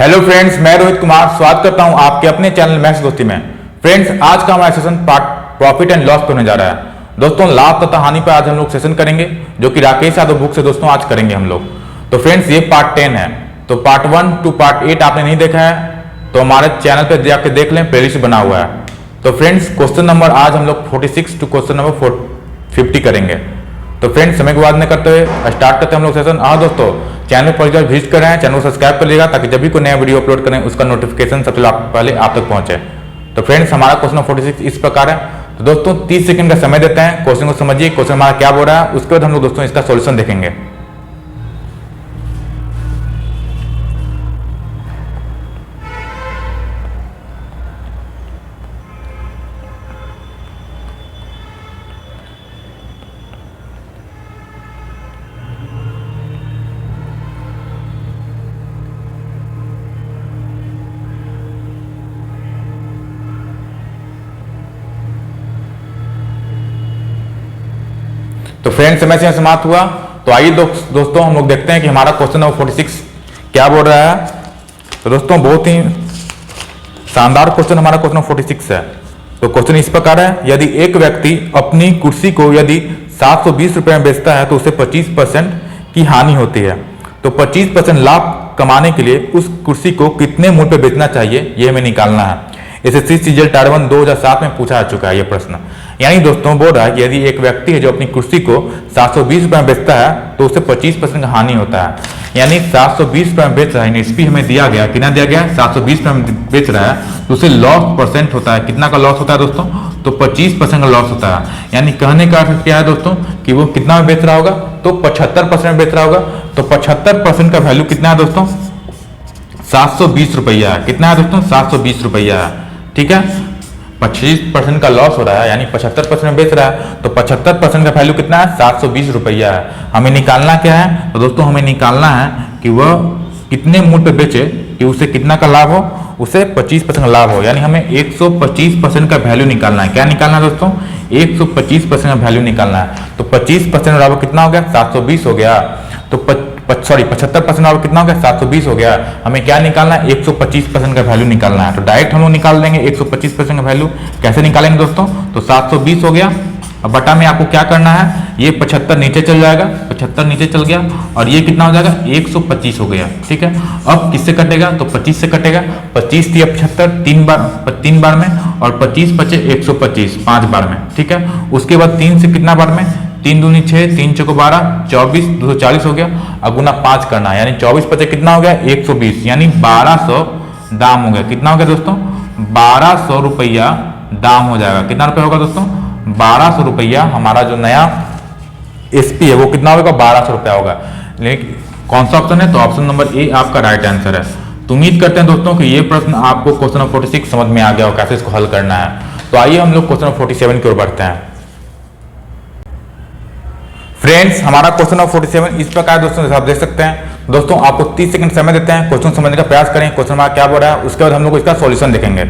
Hello friends, मैं रोहित कुमार स्वागत करता हूं आपके अपने चैनल मैथ्स दोस्ती में। फ्रेंड्स, आज का हमारा session part profit and loss पे होने जा रहा है। दोस्तों, लाभ तथा हानि पर आज हम लोग सेशन करेंगे, जो कि राकेश यादव बुक से दोस्तों आज करेंगे हम लोग। तो फ्रेंड्स, ये पार्ट 10 है। तो पार्ट 1 टू पार्ट 8 आपने नहीं देखा है तो हमारे चैनल पर जाकर देख लें, प्लेलिस्ट बना हुआ है। तो फ्रेंड्स, क्वेश्चन नंबर आज हम लोग 46 टू क्वेश्चन नंबर 50 करेंगे। तो फ्रेंड्स, समय की बात नहीं करते हुए स्टार्ट करते हैं हम लोग सेशन। हाँ दोस्तों, चैनल पर जब विजिट कर रहे हैं, चैनल को सब्सक्राइब कर लीजिएगा ताकि जब भी कोई नया वीडियो अपलोड करें उसका नोटिफिकेशन सबसे पहले आप तक पहुंचे। तो फ्रेंड्स, हमारा क्वेश्चन 46 इस प्रकार है। तो दोस्तों 30 सेकंड का समय देते हैं, क्वेश्चन को समझिए, क्वेश्चन हमारा क्या बोल रहा है, उसके बाद हम लोग दोस्तों इसका सोल्यूशन देखेंगे। तो फ्रेंड्स, समय से समाप्त हुआ। तो आइए दोस्तों हम लोग देखते हैं कि हमारा क्वेश्चन नंबर 46 क्या बोल रहा है। तो दोस्तों, बहुत ही शानदार क्वेश्चन हमारा क्वेश्चन नंबर 46 है। तो क्वेश्चन इस प्रकार है, यदि एक व्यक्ति अपनी कुर्सी को यदि 720 रुपए में बेचता है तो उसे 25% की हानि होती है। तो 25% लाभ कमाने के लिए उस कुर्सी को कितने मूल्य पे बेचना चाहिए, ये हमें निकालना है। एसएससी सीजीएल टायर 1 2007 में पूछा जा चुका है ये प्रश्न। यानी दोस्तों बोल रहा है कि यदि एक व्यक्ति है जो अपनी कुर्सी को 720 रुपए में बेचता है तो उसे 25% का हानि होता है। यानी 720 रुपए में बेच रहा है, इसपी हमें दिया गया, कितना दिया गया, 720 रुपए में बेच रहा है तो उसे लॉस परसेंट होता है। कितना का लॉस होता है दोस्तों? तो 25% का लॉस होता है। यानी कहने का अर्थ क्या है दोस्तों कि वो कितना में बेच रहा होगा, तो 75% में बेच रहा होगा। तो 75% का वैल्यू कितना है दोस्तों? 720 रुपया है। कितना है दोस्तों? 720 रुपया है। ठीक है, 25% का लॉस हो रहा है, यानी 75% में बेच रहा है, तो 75% का वैल्यू कितना है? 720 रुपया है। हमें निकालना क्या है? तो दोस्तों हमें निकालना है कि वह कितने मूल्य पे बेचे कि उसे कितना का लाभ हो, उसे 25% का लाभ हो। यानी हमें 125% का वैल्यू निकालना है। क्या निकालना है दोस्तों? 125% का वैल्यू निकालना है। तो 25% बराबर कितना हो गया? 720 हो गया। तो 75% बराबर कितना हो गया? 720 हो गया। हमें क्या निकालना है? 125% का वैल्यू निकालना है। तो डायरेक्ट हम लोग निकाल देंगे 125% का वैल्यू। कैसे निकालेंगे दोस्तों? तो 720 हो गया, अब बटा में आपको क्या करना है, ये 75 नीचे चल जाएगा, 75 नीचे चल गया, और ये कितना हो जाएगा? 125 हो गया। ठीक है, अब किससे कटेगा? तो 25 से कटेगा। 25 थी 75 तीन बार में, और 25 बचे 125 5 बार में। ठीक है, उसके बाद 3 से कितना बार में? 3 दूनी 6, 3 चौको 12, 24, 240 हो गया। अब गुना 5 करना है, यानी 24 बचे कितना हो गया? 120, यानी 1200 दाम हो गया। कितना हो गया दोस्तों? 1200 रुपया दाम हो जाएगा। कितना रुपया होगा दोस्तों? 1200 रुपया। हमारा जो नया एसपी है वो कितना होगा? 1200 रुपया होगा। लेकिन कौन सा ऑप्शन है? तो ऑप्शन नंबर ए आपका राइट आंसर है। तो उम्मीद करते हैं दोस्तों कि ये प्रश्न आपको क्वेश्चन नंबर 46 समझ में आ गया और कैसे इसको हल करना है। तो आइए हम लोग क्वेश्चन नंबर 47 की ओर बढ़ते हैं। फ्रेंड्स, हमारा क्वेश्चन नंबर 47 इस प्रकार दोस्तों आप देख सकते हैं। दोस्तों आपको 30 सेकंड समय देते हैं, क्वेश्चन समझने का प्रयास करें, क्वेश्चन हमारा क्या बोल रहा है, उसके बाद हम लोग इसका सॉल्यूशन देखेंगे।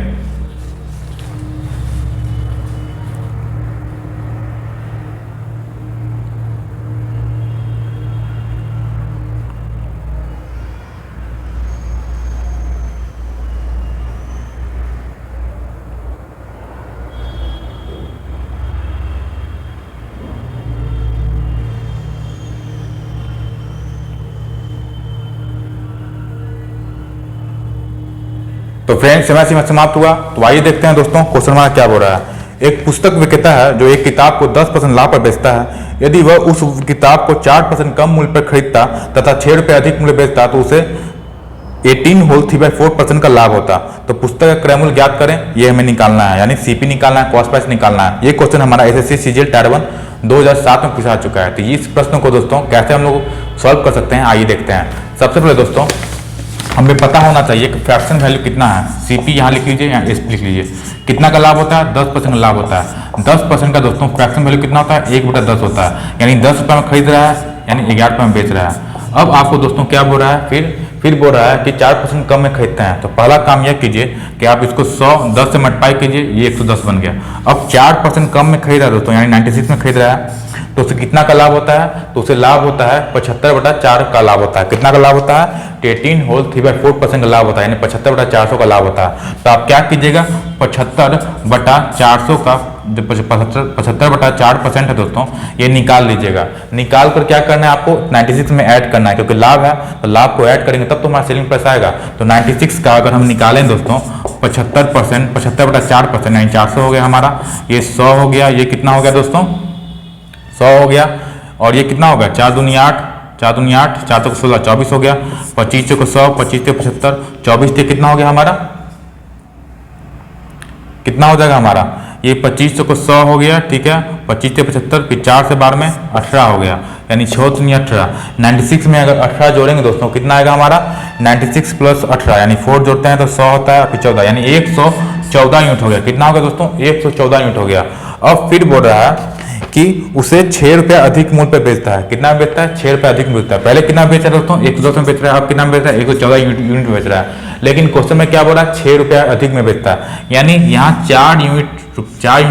तो फ्रेंड्स, समय सीमा समाप्त हुआ। तो आइए देखते हैं दोस्तों क्वेश्चन हमारा क्या बोल रहा है। एक पुस्तक विक्रेता है जो एक किताब को 10% लाभ पर बेचता है। यदि वह उस किताब को 4% कम मूल्य पर खरीदता तथा 6 रुपये अधिक मूल्य बेचता तो उसे 18 होल 3/4% का लाभ होता। तो पुस्तक का क्रय मूल्य ज्ञात करें, ये हमें निकालना है, यानी सीपी निकालना है, कॉस्ट प्राइस निकालना है। ये क्वेश्चन हमारा एसएससी सीजीएल टायर 1 2007 में पूछा चुका है। तो इस प्रश्न को दोस्तों कैसे हम लोग सॉल्व कर सकते हैं, आइए देखते हैं। सबसे पहले दोस्तों हमें पता होना चाहिए कि फ्रैक्शन वैल्यू कितना है। सीपी यहाँ लिख लीजिए, यहाँ एसपी लिख लीजिए। कितना का लाभ होता है? 10% का लाभ होता है। 10% का दोस्तों फ्रैक्शन वैल्यू कितना होता है? 1/10 होता है। यानी 10 रुपये में खरीद रहा है, यानी 11 रुपये में बेच रहा है। अब आपको दोस्तों क्या बोल रहा है, फिर बोल रहा है कि 4% कम में खरीदते हैं। तो पहला काम यह कीजिए कि आप इसको 10 से मल्टीप्लाई कीजिए, ये 110 बन गया। अब 4% कम में खरीद रहा है दोस्तों, यानी 96 में खरीद रहा है, तो उसे कितना का लाभ होता है, तो उसे लाभ होता है 75/4 का लाभ होता है। कितना का लाभ होता है, 18 होल 3/4% का लाभ होता है, यानी 75/400 का लाभ होता है। तो आप क्या कीजिएगा, 75/400 का जो 75/4% है दोस्तों, ये निकाल लीजिएगा। निकाल कर क्या करना है आपको, 96 में ऐड करना है, क्योंकि लाभ है तो लाभ को ऐड करेंगे तब तो हमारा सेलिंग प्राइस आएगा। तो 96 का अगर हम निकालें दोस्तों 75%, 75/4% यानी 400 हो गया हमारा, ये 100 हो गया, ये कितना हो गया दोस्तों 100 हो गया, और ये कितना हो गया 4 दूनी 8, 4 दूनी 8, 4 चौक 16, 24 हो गया, 25 को 100, 25 से 75, 24 से कितना हो गया हमारा, कितना हो जाएगा हमारा, ये 25 को 100 हो गया, ठीक है, 25 से 75, फिर 4 से 12 में 18 हो गया, यानी 6 दूनी 18। 96 में अगर 18 जोड़ेंगे दोस्तों कितना आएगा हमारा, 96 प्लस 18 यानी 4 जोड़ते हैं तो 100 होता है, फिर 14 यानी 114 यूनिट हो गया। कितना हो गया दोस्तों, 114 यूनिट हो गया। अब फिर बोल रहा है कि उसे 6 रुपया अधिक मूल्य पे बेचता है। कितना बेचता है, 6 रुपया अधिक बेचता है। पहले कितना बेच रहा है दोस्तों, 110 में बेच रहा है, अब कितना बेच रहा है, 114 यूनिट बेच रहा है। लेकिन क्वेश्चन में क्या बोल रहा है, 6 रुपया अधिक में बेचता है, यानी यहाँ 4 यूनिट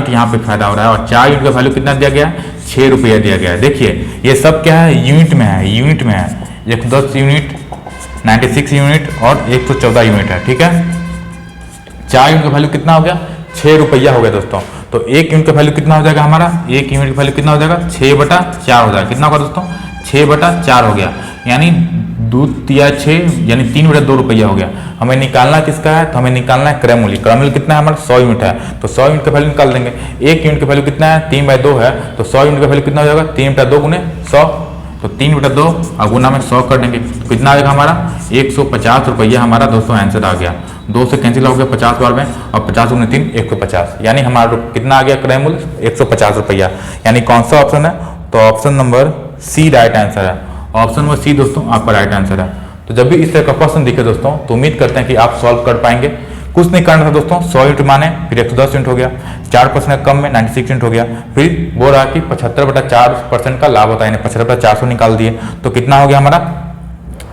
यहाँ पे फायदा हो रहा है, और 4 यूनिट का वैल्यू कितना दिया गया है, 6 रुपया दिया गया है। देखिए ये सब क्या है, यूनिट में है, यूनिट में है, 110 यूनिट, 96 यूनिट और 114 यूनिट है, ठीक है। 4 यूनिट का वैल्यू कितना हो गया, 6 रुपया हो गया दोस्तों। तो 1 यूनिट का वैल्यू कितना हो जाएगा हमारा, 1 यूनिट का वैल्यू कितना हो जाएगा, 6/4 हो जाएगा। कितना होगा दोस्तों, 6/4 हो गया, यानी 2 या 6 यानी 3/2 रुपया हो गया। हमें निकालना किसका है, तो हमें निकालना है क्रय मूल्य। क्रय मूल्य कितना है हमारा, 100 यूनिट है, तो 100 यूनिट का वैल्यू निकाल देंगे। 1 यूनिट का वैल्यू कितना है, 3/2 है, तो 100 यूनिट का वैल्यू कितना हो जाएगा, 3/2 गुने 100, तो 3/2 और गुना में 100 कर देंगे, तो कितना आएगा हमारा, 150 रुपया हमारा दोस्तों आंसर आ गया। 2 से कैंसिल हो गया 50 बार में, और 50 गुने 3 150, यानी हमारा कितना आ गया क्रय मूल्य 150 रुपया। यानी कौन सा ऑप्शन है, तो option number C right answer है। ऑप्शन नंबर सी दोस्तों आपका राइट आंसर है। तो जब भी इस तरह का क्वेश्चन दिखे दोस्तों तो उम्मीद करते हैं कि आप सॉल्व कर पाएंगे। कुछ नहीं करना था दोस्तों, 100 यूनिट माने, फिर 110 यूनिट हो गया, 4% कम में 96 यूनिट हो गया, फिर बोल रहा कि 75/4% का लाभ होता है, यानी 75/400 निकाल दिए, तो कितना हो गया हमारा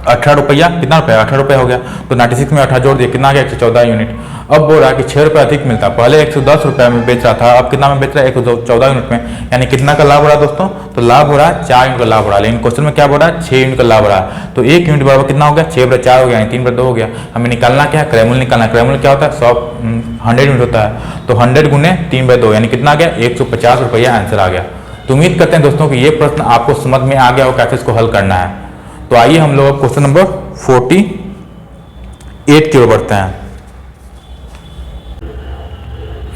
18 रुपया, कितना रुपया 18 रुपया हो गया। तो 96 में 18 जोड़ दिए, कितना आ गया 114 यूनिट। अब बोल रहा है कि 6 रुपया अधिक मिलता, पहले 110 रुपया में बेच रहा था, अब कितना में बेच रहा है 114 यूनिट में, यानी कितना का लाभ हो रहा है दोस्तों, तो लाभ हो रहा है 4 यूनिट का लाभ हो रहा है। लेकिन क्वेश्चन में क्या बोल रहा है, 6 यूनिट का लाभ हो रहा है। तो 1 यूनिट बराबर कितना हो गया, 6/4 हो गया, यानी 3/2 हो गया। हमें निकालना क्या है, क्रय मूल्य निकालना है। क्रय मूल्य क्या होता है, 100 यूनिट होता है, तो 100 गुने 3/2 यानी कितना आ गया, 150 रुपया आंसर आ गया। तो उम्मीद करते हैं दोस्तों कि ये प्रश्न आपको समझ में आ गया और कैसे इसको हल करना है। तो आइए हम लोग क्वेश्चन नंबर 48 की ओर बढ़ते हैं।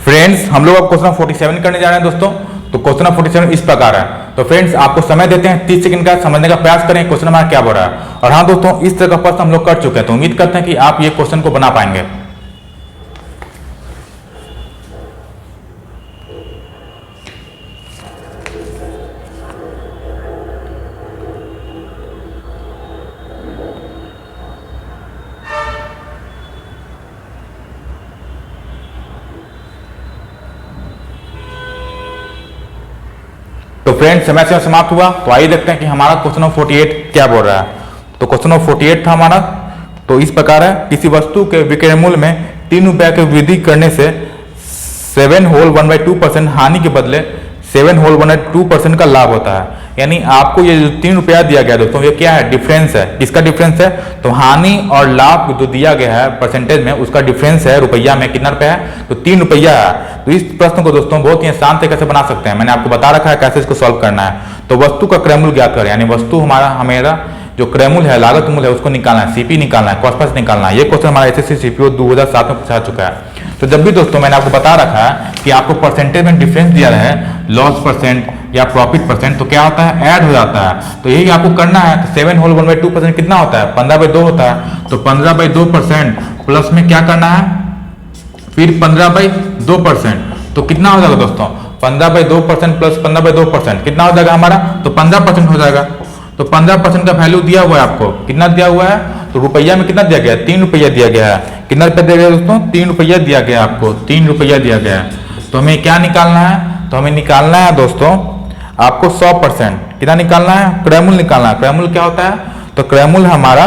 फ्रेंड्स हम लोग अब क्वेश्चन 47 करने जा रहे हैं दोस्तों। तो क्वेश्चन 47 इस प्रकार है। तो फ्रेंड्स आपको समय देते हैं 30 सेकंड का, समझने का प्रयास करें क्वेश्चन हमारा क्या बोल रहा है। और हाँ दोस्तों, इस तरह का प्रश्न हम लोग कर चुके हैं, तो उम्मीद करते हैं कि आप ये क्वेश्चन को बना पाएंगे। तो फ्रेंड्स समय से समाप्त हुआ। तो आइए देखते हैं कि हमारा क्वेश्चन नंबर 48 क्या बोल रहा है। तो क्वेश्चन नंबर 48 था हमारा, तो इस प्रकार है, किसी वस्तु के विक्रय मूल्य में 3 रुपया की वृद्धि करने से 7 होल 1/2% हानि के बदले 7 होल 1/2% का लाभ होता है। यानी आपको ये जो 3 रुपया दिया गया दोस्तों, ये क्या है, डिफरेंस है। किसका डिफरेंस है, तो हानि और लाभ जो दिया गया है परसेंटेज में, उसका डिफरेंस है रुपया में, कितना रुपया है, तो 3 रुपया है। तो इस प्रश्न को दोस्तों बहुत ही आसान तरीके से बना सकते हैं, मैंने आपको बता रखा है कैसे इसको सॉल्व करना है। तो वस्तु का क्रय मूल्य ज्ञात करें, यानी वस्तु हमारा जो क्रय मूल्य है, लागत मूल्य है, उसको निकालना है, सीपी निकालना है, कॉस्ट प्राइस निकालना है। ये क्वेश्चन हमारा एसएससी सीपीओ 2007 में पूछा चुका है। तो जब भी दोस्तों मैंने आपको बता रखा है कि आपको परसेंटेज में डिफरेंस दिया है, लॉस परसेंट या प्रॉफिट परसेंट, तो क्या होता है, ऐड हो जाता है। तो यही आपको करना है। तो 7 होल 1/2% कितना होता है, 15/2 होता है। तो 15/2% प्लस में क्या करना है, फिर 15/2%, तो कितना हो जाएगा दोस्तों, 15/2% प्लस 15/2% कितना हो जाएगा हमारा, तो 15% हो जाएगा। तो 15% का वैल्यू दिया हुआ है आपको, कितना दिया हुआ है, तो रुपया में कितना दिया गया है, 3 रुपया दिया गया है। कितना रुपया दिया गया दोस्तों, 3 रुपया दिया गया आपको, 3 रुपया दिया गया है। तो हमें क्या निकालना है, तो हमें निकालना है दोस्तों आपको 100%, कितना निकालना है, क्रय मूल्य निकालना है। क्रय मूल्य क्या होता है, तो क्रय मूल्य हमारा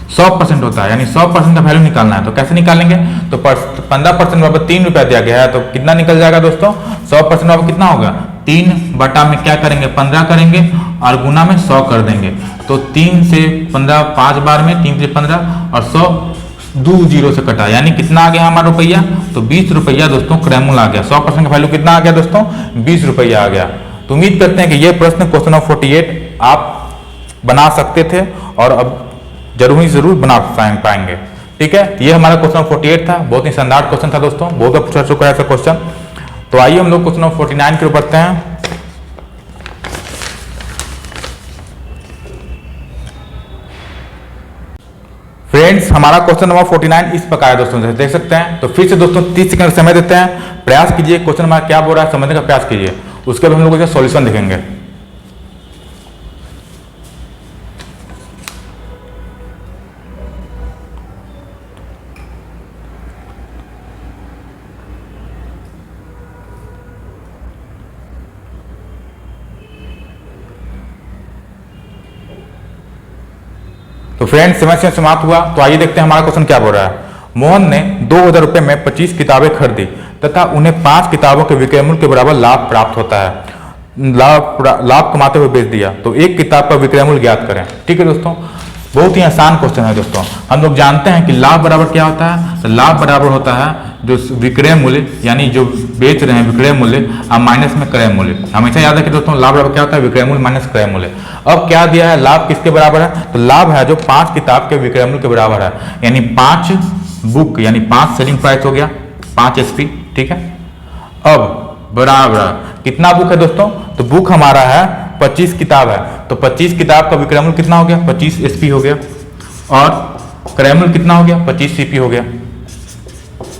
100% होता है, यानी 100% का वैल्यू निकालना है। तो कैसे निकालेंगे, तो 15% बराबर 3 रुपया दिया गया है, तो कितना निकल जाएगा दोस्तों, 100% बराबर कितना होगा, 3 बटा में क्या करेंगे 15 करेंगे और गुना में 100 कर देंगे। तो 3 से 15 5 बार में 3 से 15 और 100 2 जीरो से कटा, यानी कितना आ गया हमारा रुपया, तो 20 रुपया दोस्तों क्रयमूल्य आ गया। 100% का वैल्यू कितना आ गया दोस्तों, 20 रुपया आ गया। तो उम्मीद करते हैं कि ये प्रश्न क्वेश्चन नंबर 48 आप बना सकते थे और अब जरूर बना पाएंगे। ठीक है, ये हमारा क्वेश्चन नंबर 48 था। बहुत ही शानदार क्वेश्चन था दोस्तों, बहुत बार पूछा चुका है ऐसा क्वेश्चन। तो आइए हम लोग क्वेश्चन नंबर 49 की ओर बढ़ते हैं। फ्रेंड्स, हमारा क्वेश्चन नंबर 49 इस प्रकार है दोस्तों, जैसे देख सकते हैं। तो फिर से दोस्तों 30 सेकंड समय देते हैं, प्रयास कीजिए क्वेश्चन हमारा क्या बोल रहा है समझने का प्रयास कीजिए, उसके बाद हम लोग इसका सॉल्यूशन देखेंगे। तो फ्रेंड्स, समय समाप्त हुआ। तो आइए देखते हैं हमारा क्वेश्चन क्या बोल रहा है। मोहन ने 2000 रुपए में 25 किताबें खरीदी तथा उन्हें 5 किताबों के विक्रय मूल्य के बराबर लाभ प्राप्त होता है। लाभ कमाते हुए बेच दिया, तो एक किताब का विक्रय मूल्य ज्ञात करें। ठीक है दोस्तों, बहुत ही आसान क्वेश्चन है दोस्तों। हम लोग जानते हैं कि लाभ बराबर क्या होता है, तो लाभ बराबर होता है जो विक्रय मूल्य, यानी जो बेच रहे हैं विक्रय मूल्य और माइनस में क्रय मूल्य। हमेशा याद रखिए दोस्तों, लाभ बराबर क्या होता है, विक्रय मूल्य माइनस क्रय मूल्य। अब क्या दिया है, लाभ किसके बराबर है, तो लाभ है जो 5 किताब के विक्रय मूल्य के बराबर है, यानी 5 बुक, यानी 5 सेलिंग प्राइस हो गया, 5 एसपी। ठीक है, अब बराबर कितना बुक है दोस्तों, तो बुक हमारा है 25 किताब है, तो 25 किताब का विक्रय मूल्य कितना हो गया, 25 एसपी हो गया, और क्रय मूल्य कितना हो गया, 25 सीपी हो गया।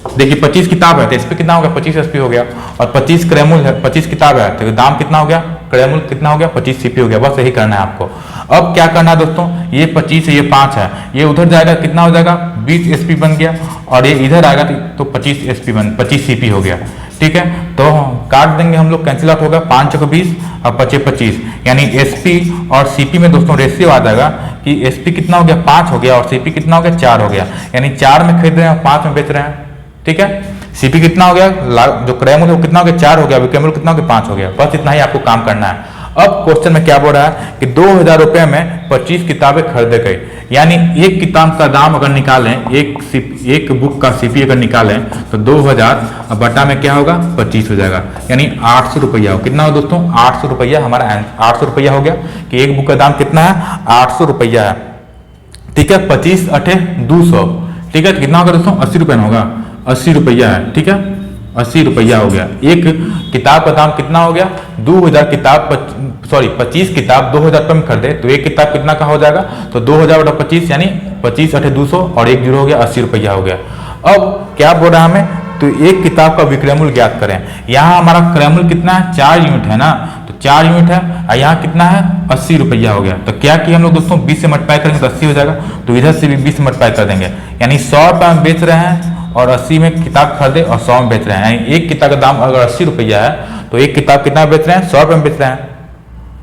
देखिए 25 किताब है तो एसपी कितना हो गया, 25 एसपी हो गया, और 25 क्रय मूल्य है, 25 किताब है तो दाम कितना हो गया, क्रय मूल्य कितना हो गया, 25 सीपी हो गया। बस यही करना है आपको। अब क्या करना है दोस्तों, ये 25 है, ये 5 है, ये उधर जाएगा कितना हो जाएगा, 20 एसपी बन गया, और ये इधर आएगा तो 25 एसपी 25 सीपी हो गया। ठीक है, तो काट देंगे हम लोग, कैंसिल आउट होगा, 5 चौके 20 और 25 25, यानी एसपी और सीपी में दोस्तों रेशियो आ जाएगा कि एसपी कितना हो गया, 5 हो गया, और सीपी कितना हो गया, 4 हो गया, यानी 4 में खरीद रहे हैं और 5 में बेच रहे हैं। ठीक है, सीपी कितना हो गया, जो क्रय मूल्य कितना हो गया, 4 हो गया, विक्रय मूल्य कितना हो गया, 5 हो गया। बस इतना ही आपको काम करना है। अब क्वेश्चन में क्या बोल रहा है कि 2000 रुपए में 25 किताबें खरीदे गई, यानी एक किताब का दाम अगर निकालें, एक बुक का सीपी अगर निकालें तो 2000 बटा में क्या होगा, 25 हो जाएगा, यानी 800 रुपया हो। कितना हो दोस्तों, 800 रुपया हमारा 800 रुपया हो गया कि एक बुक का दाम कितना है, 800 रुपया है। ठीक है, 25 8 200, ठीक है, तो कितना होगा दोस्तों, 80 रुपया होगा, 80 रुपया है। ठीक है, 80 रुपया हो गया। एक किताब का दाम कितना हो गया, 2000 किताब 25 किताब 2000 रुपये में खरीदे तो एक किताब कितना का हो जाएगा, तो 2000 बटा 25 यानी 25 8 200 और 1 जीरो हो गया, 80 रुपया हो गया। अब क्या बोल रहा है हमें, तो एक किताब का विक्रय मूल्य ज्ञात करें। यहाँ हमारा क्रय मूल्य कितना है, 4 यूनिट है ना, तो 4 यूनिट है, और यहाँ कितना है, 80 रुपया हो गया। तो क्या किया हम लोग दोस्तों, 20 से मल्टीप्लाई करेंगे तो 80 हो जाएगा, तो इधर से भी 20 से मल्टीप्लाई कर देंगे, यानी 100 रुपये में बेच रहे हैं और 80 में किताब खरीदे और 100 में बेच रहे हैं, यानी एक किताब का दाम अगर 80 रुपया है तो एक किताब कितना बेच रहे हैं, 100 रुपये में बेच रहे हैं।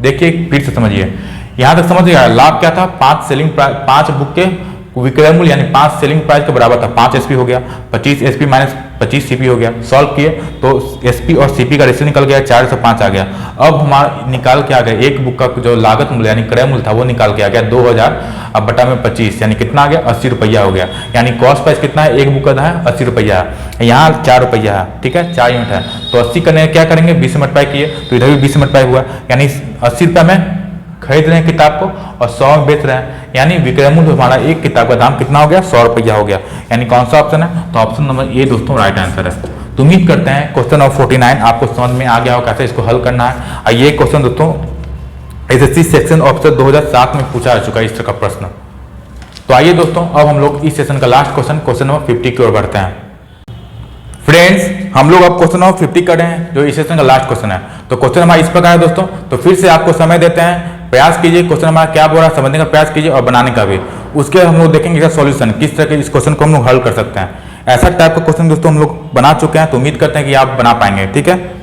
देखिए फिर से समझिए, यहां तक समझ गया। लाभ क्या था, 5 बुक के विक्रय मूल्य यानी 5 सेलिंग प्राइस के बराबर था, 5 एसपी हो गया, 25 एसपी माइनस 25 सीपी हो गया। सॉल्व किए तो एसपी और सीपी का रेशियो निकल गया, 4 से 5 आ गया। अब हमारा निकाल के आ गया एक बुक का जो लागत मूल्य यानी क्रय मूल्य था वो निकाल के आ गया 2000 अब बटा में 25 यानी कितना आ गया, 80 रुपया हो गया। यानी कॉस्ट प्राइस कितना है, एक बुक का है 80 रुपया है, यहाँ 4 रुपया है। ठीक है, 4 यूनिट है तो 80 करने क्या करेंगे, 20 से मल्टीप्लाई किए तो इधर भी 20 से मल्टीप्लाई हुआ, यानी 80 रुपया में खरीद रहे हैं किताब को और 100 में बेच रहे हैं, यानी विक्रय मूल्य हमारा एक किताब का दाम कितना हो गया, 100 रुपया हो गया। यानी कौन सा ऑप्शन है, तो ऑप्शन नंबर ए दोस्तों राइट आंसर है। तो उम्मीद करते हैं क्वेश्चन नंबर 49 आपको समझ में आ गया हो कैसे इसको हल करना है। और ये क्वेश्चन दोस्तों एसएससी सेक्शन ऑफिसर 2007 में पूछा जा चुका है इस तरह का प्रश्न। तो आइए दोस्तों अब हम लोग इस सेशन का लास्ट क्वेश्चन नंबर 50 की ओर बढ़ते हैं। फ्रेंड्स, हम लोग अब क्वेश्चन नंबर 50 कर रहे हैं जो इस सेशन का लास्ट क्वेश्चन है। तो क्वेश्चन हमारा इस प्रकार है दोस्तों, तो फिर से आपको समय देते हैं, प्रयास कीजिए क्वेश्चन हमारा क्या बोल रहा है समझने का प्रयास कीजिए और बनाने का भी। उसके हम लोग देखेंगे इसका सॉल्यूशन किस तरह के इस क्वेश्चन को हम लोग हल कर सकते हैं। ऐसा टाइप का क्वेश्चन दोस्तों हम लोग बना चुके हैं, तो उम्मीद करते हैं कि आप बना पाएंगे। ठीक है,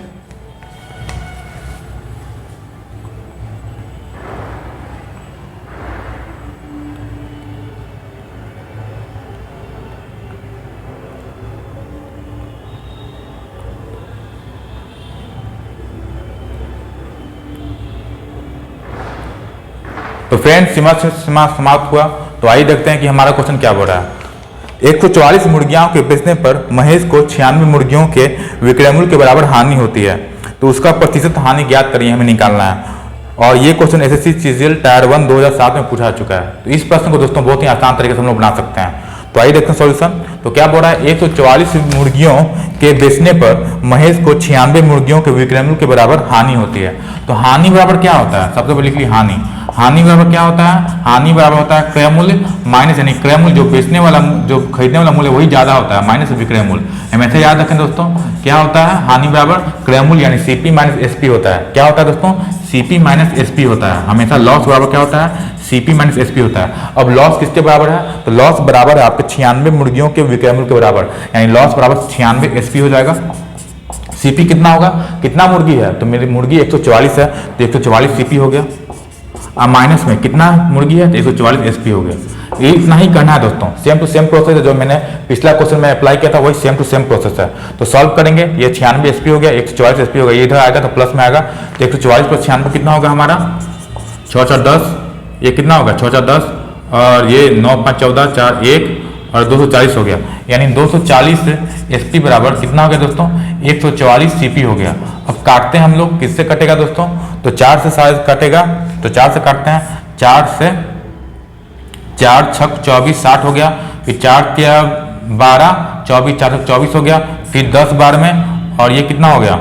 तो फ्रेंड्स समाप्त हुआ। तो आइए देखते हैं कि हमारा क्वेश्चन क्या बोल रहा है। 144 मुर्गियों के बेचने पर महेश को 96 मुर्गियों के विक्रय मूल्य के बराबर हानि होती है, तो उसका प्रतिशत हानि ज्ञात करिए, हमें निकालना है। और ये क्वेश्चन एसएससी सीजीएल टायर 1 2007 में पूछा चुका है। तो इस प्रश्न को दोस्तों बहुत ही आसान तरीके से हम लोग बना सकते हैं। तो आइए देखते हैं सॉल्यूशन। तो क्या बोल रहा है, 144 मुर्गियों के बेचने पर महेश को 96 मुर्गियों के विक्रय मूल्य के बराबर हानि होती है। तो हानि बराबर क्या होता है, सबसे पहले लिख ली हानि। हानि बराबर क्या होता है, हानि बराबर होता है क्रय मूल्य माइनस, यानी क्रय मूल्य जो बेचने वाला जो खरीदने वाला मूल्य वही ज्यादा होता है, माइनस विक्रय मूल्य। हमेशा याद रखें दोस्तों, क्या होता है, हानि बराबर क्रय मूल्य यानी सीपी माइनस एसपी होता है। क्या होता है दोस्तों, सीपी माइनस एसपी होता है। हमेशा लॉस बराबर क्या होता है, सीपी माइनस एसपी होता है। अब लॉस किसके बराबर है, तो लॉस बराबर है आपके 96 मुर्गियों के विक्रय मूल्य के बराबर, यानी लॉस बराबर 96 एसपी हो जाएगा। सीपी कितना होगा, कितना मुर्गी है, तो मेरी मुर्गी 144 है, तो 144 सीपी हो गया। अब माइनस में कितना मुर्गी है, तो 144 एसपी हो गया। ये इतना ही करना है दोस्तों, सेम टू सेम प्रोसेस है जो मैंने पिछला क्वेश्चन में अप्लाई किया था, वही सेम टू सेम प्रोसेस है। तो सॉल्व करेंगे, ये 96 एसपी हो गया, 144 एसपी हो गया, ये इधर आएगा तो प्लस में आएगा। तो 144 प्लस 96 कितना होगा हमारा, 6 4 10, ये कितना होगा 6 4 10, और ये 9 5 14 4 1 और 240 हो गया, यानी 240 एसपी बराबर कितना हो गया दोस्तों, 144 सीपी हो गया। अब काटते हैं हम लोग, किससे कटेगा दोस्तों, तो 4 से शायद कटेगा, तो 4 से काटते हैं, 4 से 4 6 24 60 हो गया, फिर 4 के 12 24 4 24 हो गया, फिर 10 बार में, और ये कितना हो गया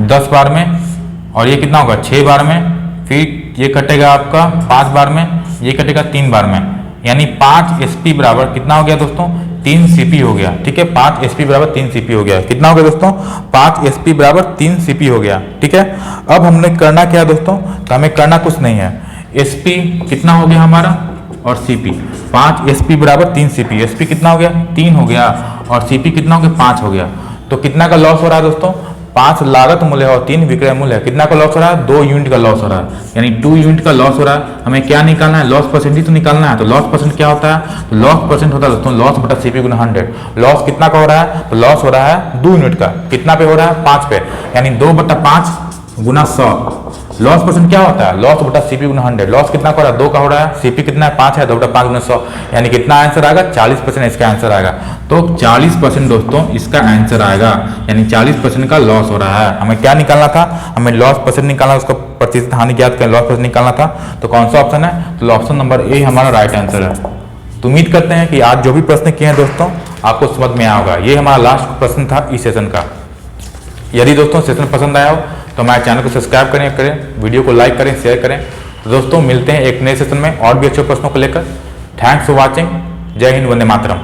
10 बार में, और ये कितना होगा 6 बार में, फिर ये कटेगा आपका 5 बार में, ये कटेगा 3 बार में, यानी 5 एसपी बराबर कितना हो गया दोस्तों, 3 सीपी हो गया। ठीक है, 5 एसपी बराबर 3 सीपी हो गया। कितना हो गया दोस्तों, 5 एसपी बराबर 3 सीपी हो गया। ठीक है, अब हमने करना क्या है दोस्तों, तो हमें करना कुछ नहीं है, एसपी कितना हो गया हमारा और सीपी, 5 एसपी बराबर 3 सीपी, एसपी कितना हो गया 3 हो गया, और सीपी कितना हो गया 5 हो गया। तो कितना का लॉस हो रहा है दोस्तों, 5 लागत मूल्य है और 3 विक्रय मूल्य है। कितना का लॉस हो रहा है, 2 यूनिट का लॉस हो रहा है, यानी 2 यूनिट का लॉस हो रहा है। हमें क्या निकालना है, लॉस परसेंटेज तो निकालना है। तो लॉस परसेंट क्या होता है, तो लॉस परसेंट होता है दोस्तों लॉस बटा सीपी गुना 100। लॉस कितना का हो रहा है, तो लॉस हो रहा है 2 यूनिट का, कितना पे हो रहा है 5 पे, यानी 2 बटा 5 गुना 100। लॉस परसेंट क्या होता है, लॉस बटा सीपी गुना 100। लॉस कितना का हो रहा है, 2 का हो रहा है, सीपी कितना है 5 है, 2 बटा 5 गुना 100, यानी कितना आंसर आएगा 40% इसका आंसर आएगा। तो 40% दोस्तों इसका आंसर आएगा, यानी 40% का लॉस हो रहा है। हमें क्या निकालना था, हमें लॉस परसेंट निकालना, उसका प्रतिशत हानि ज्ञात करें, लॉस परसेंट निकालना था। तो कौन सा ऑप्शन है, तो ऑप्शन नंबर ए हमारा राइट आंसर है। तो उम्मीद करते हैं कि आज जो भी प्रश्न किए हैं दोस्तों आपको समझ में आया होगा। ये हमारा लास्ट प्रश्न था इस सेशन का। यदि दोस्तों सेशन पसंद आया हो तो हमारे चैनल को सब्सक्राइब करें, वीडियो को लाइक करें, शेयर करें। तो दोस्तों मिलते हैं एक नए सेशन में और भी अच्छे प्रश्नों को लेकर। Thanks for watching. जय हिंद, वंदे मातरम।